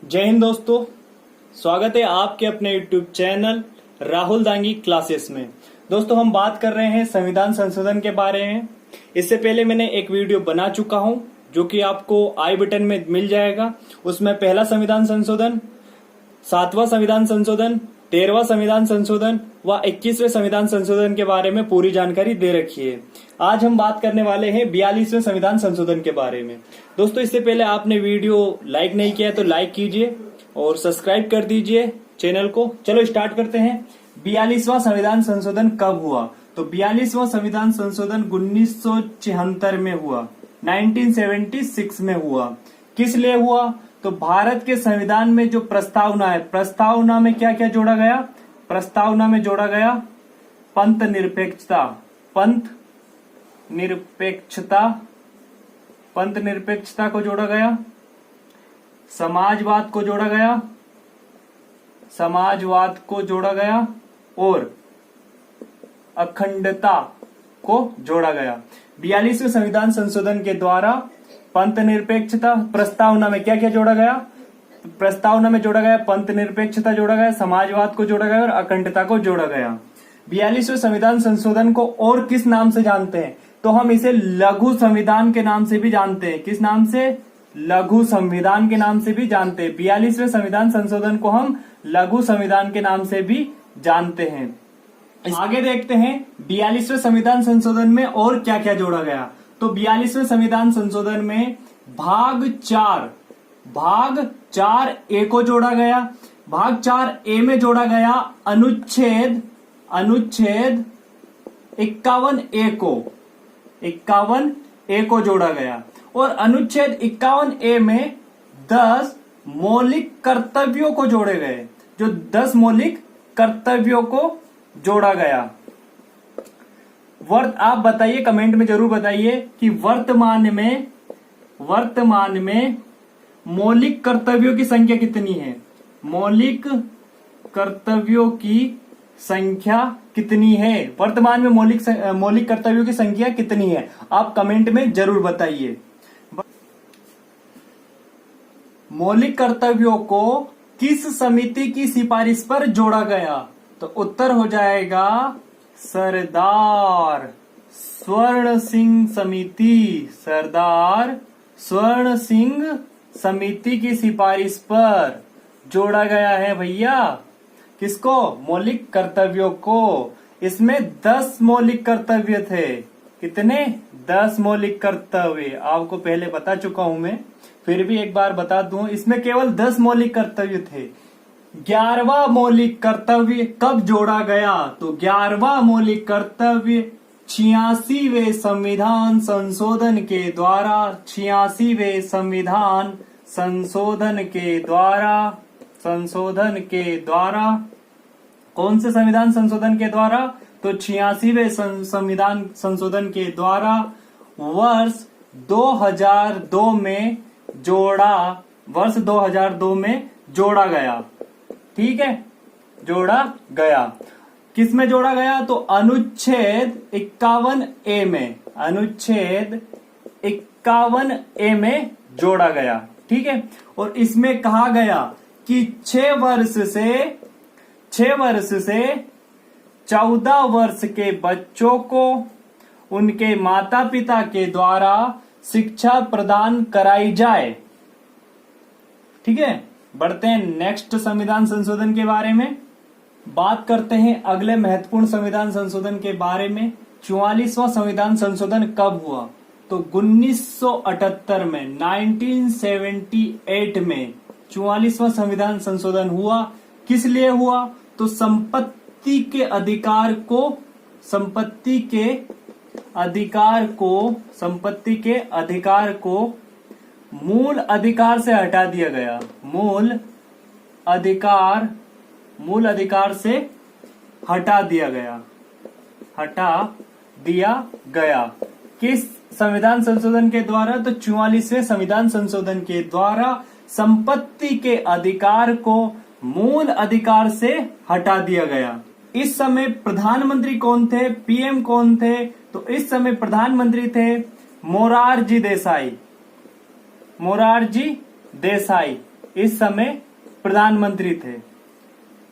जय हिंद दोस्तों, स्वागत है आपके अपने YouTube channel Rahul Dangi classes में। दोस्तों हम बात कर रहे हैं संविधान संशोधन के बारे में। इससे पहले मैंने एक वीडियो बना चुका हूं जो कि आपको आई बटन में मिल जाएगा। उसमें पहला संविधान संशोधन, 7वां संविधान संशोधन, 13वां संविधान संशोधन व 21वें संविधान संशोधन के बारे में पूरी जानकारी दे रखी है। आज हम बात करने वाले हैं 42वें संविधान संशोधन के बारे में। दोस्तों इससे पहले आपने वीडियो लाइक नहीं किया तो लाइक कीजिए और सब्सक्राइब कर दीजिए चैनल को। चलो स्टार्ट करते हैं। 42वां संविधान संशोधन कब हुआ? तो 42वां संविधान संशोधन 1976 में हुआ, 1976 में हुआ। किस लिए हुआ? तो भारत के संविधान में जो प्रस्तावना है, प्रस्तावना में क्या क्या जोड़ा गया? प्रस्तावना में जोड़ा गया पंथ निरपेक्षता, पंथ निरपेक्षता, पंथ निरपेक्षता को जोड़ा गया, समाजवाद को जोड़ा गया, समाजवाद को जोड़ा गया और अखंडता को जोड़ा गया। 42वें संविधान संशोधन के द्वारा पंथ निरपेक्षता, प्रस्तावना में क्या क्या जोड़ा गया? प्रस्तावना में जोड़ा गया पंथ निरपेक्षता जोड़ा गया, समाजवाद को जोड़ा गया और अखंडता को जोड़ा गया। 42वें संविधान संशोधन को और किस नाम से जानते हैं? तो हम इसे लघु संविधान के नाम से भी जानते हैं। किस नाम से? लघु संविधान के नाम से भी जानते हैं। 42वें संविधान संशोधन को हम लघु संविधान के नाम से भी जानते हैं। आगे देखते हैं 42वें संविधान संशोधन में और क्या क्या जोड़ा गया। तो 42वें संविधान संशोधन में भाग 4A को जोड़ा गया। भाग 4A में जोड़ा गया अनुच्छेद 51A को जोड़ा गया और अनुच्छेद 51A में 10 मौलिक कर्तव्यों को जोड़े गए। जो 10 मौलिक कर्तव्यों को जोड़ा गया। आप बताइए, कमेंट में जरूर बताइए कि वर्तमान में मौलिक कर्तव्यों की संख्या कितनी है? मौलिक कर्तव्यों की संख्या कितनी है? वर्तमान में मौलिक कर्तव्यों की संख्या कितनी है? आप कमेंट में जरूर बताइए। मौलिक कर्तव्यों को किस समिति की सिफारिश पर जोड़ा गया? तो उत्तर हो जाएगा सरदार स्वर्ण सिंह समिति। सरदार स्वर्ण सिंह समिति की सिफारिश पर जोड़ा गया है भैया। किसको? मौलिक कर्तव्यों को। इसमें 10 मौलिक कर्तव्य थे। कितने? 10 मौलिक कर्तव्य। आपको पहले बता चुका हूं मैं, फिर भी एक बार बता दूं। इसमें केवल 10 मौलिक कर्तव्य थे। 11वां मौलिक कर्तव्य कब जोड़ा गया? तो 11वां मौलिक कर्तव्य 86वें संविधान संशोधन के द्वारा, 86वें संविधान संशोधन के द्वारा, कौन से संविधान संशोधन के द्वारा? तो 86वें संविधान संशोधन के द्वारा वर्ष 2002 में जोड़ा गया। ठीक है, जोड़ा गया। किस में जोड़ा गया? तो अनुच्छेद 51A में, अनुच्छेद 51A में जोड़ा गया। ठीक है, और इसमें कहा गया कि 6 वर्ष से 14 वर्ष के बच्चों को उनके माता पिता के द्वारा शिक्षा प्रदान कराई जाए। ठीक है, बढ़ते हैं नेक्स्ट संविधान संशोधन के बारे में। बात करते हैं अगले महत्वपूर्ण संविधान संशोधन के बारे में। 44वां संविधान संशोधन कब हुआ? तो 1978 में, 1978 में 44वां संविधान संशोधन हुआ। किस लिए हुआ? तो संपत्ति के अधिकार को मूल अधिकार से हटा दिया गया। मूल अधिकार से हटा दिया गया। किस संविधान संशोधन के द्वारा? तो 44वें संविधान संशोधन के द्वारा संपत्ति के अधिकार को मूल अधिकार से हटा दिया गया। इस समय प्रधानमंत्री कौन थे? पीएम कौन थे? तो इस समय प्रधानमंत्री थे मोरारजी देसाई। इस समय प्रधानमंत्री थे।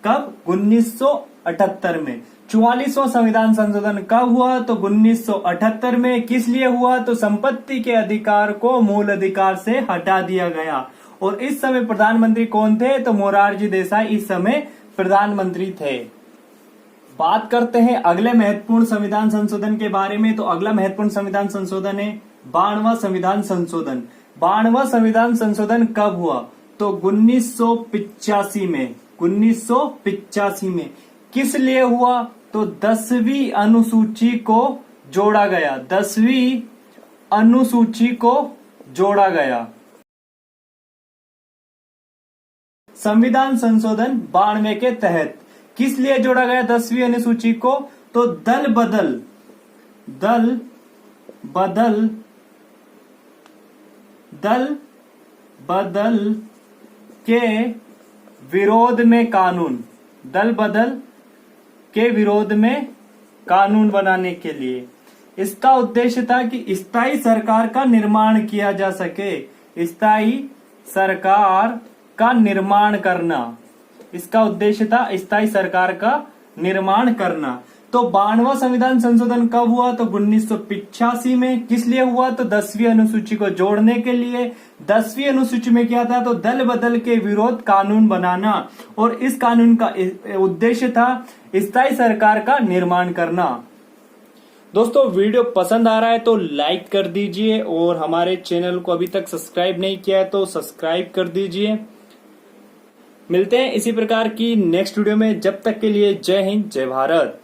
कब? 1978 में। 44वां संविधान संशोधन कब हुआ? तो 1978 में। किस लिए हुआ? तो संपत्ति के अधिकार को मूल अधिकार से हटा दिया गया। और इस समय प्रधानमंत्री कौन थे? तो मोरारजी देसाई इस समय प्रधानमंत्री थे। बात करते हैं अगले महत्वपूर्ण संविधान संशोधन के बारे में। तो अगला महत्वपूर्ण संविधान संशोधन है 92वां संविधान संशोधन। 92वां संविधान संशोधन कब हुआ? तो 1985 में। 1985 में। किस लिए हुआ? तो 10वीं अनुसूची को जोड़ा गया। 10वीं अनुसूची को जोड़ा गया। संविधान संशोधन 92 के तहत किस लिए जोड़ा गया 10वीं अनुसूची को? तो दल बदल के विरोध में कानून। दल बदल के विरोध में कानून बनाने के लिए। इसका उद्देश्य था कि स्थायी सरकार का निर्माण किया जा सके। स्थायी सरकार का निर्माण करना, इसका उद्देश्य था स्थायी सरकार का निर्माण करना। तो 92वां संविधान संशोधन कब हुआ? तो 1985 में। किस लिए हुआ? तो 10वीं अनुसूची को जोड़ने के लिए। 10वीं अनुसूची में क्या था? तो दल बदल के विरोध कानून बनाना, और इस कानून का उद्देश्य था स्थायी सरकार का निर्माण करना। दोस्तों, वीडियो पसंद आ रहा है तो लाइक कर दीजिए, और हमारे चैनल को अभी तक सब्सक्राइब नहीं किया है तो सब्सक्राइब कर दीजिए। मिलते हैं इसी प्रकार की नेक्स्ट वीडियो में। जब तक के लिए जय हिंद, जय भारत।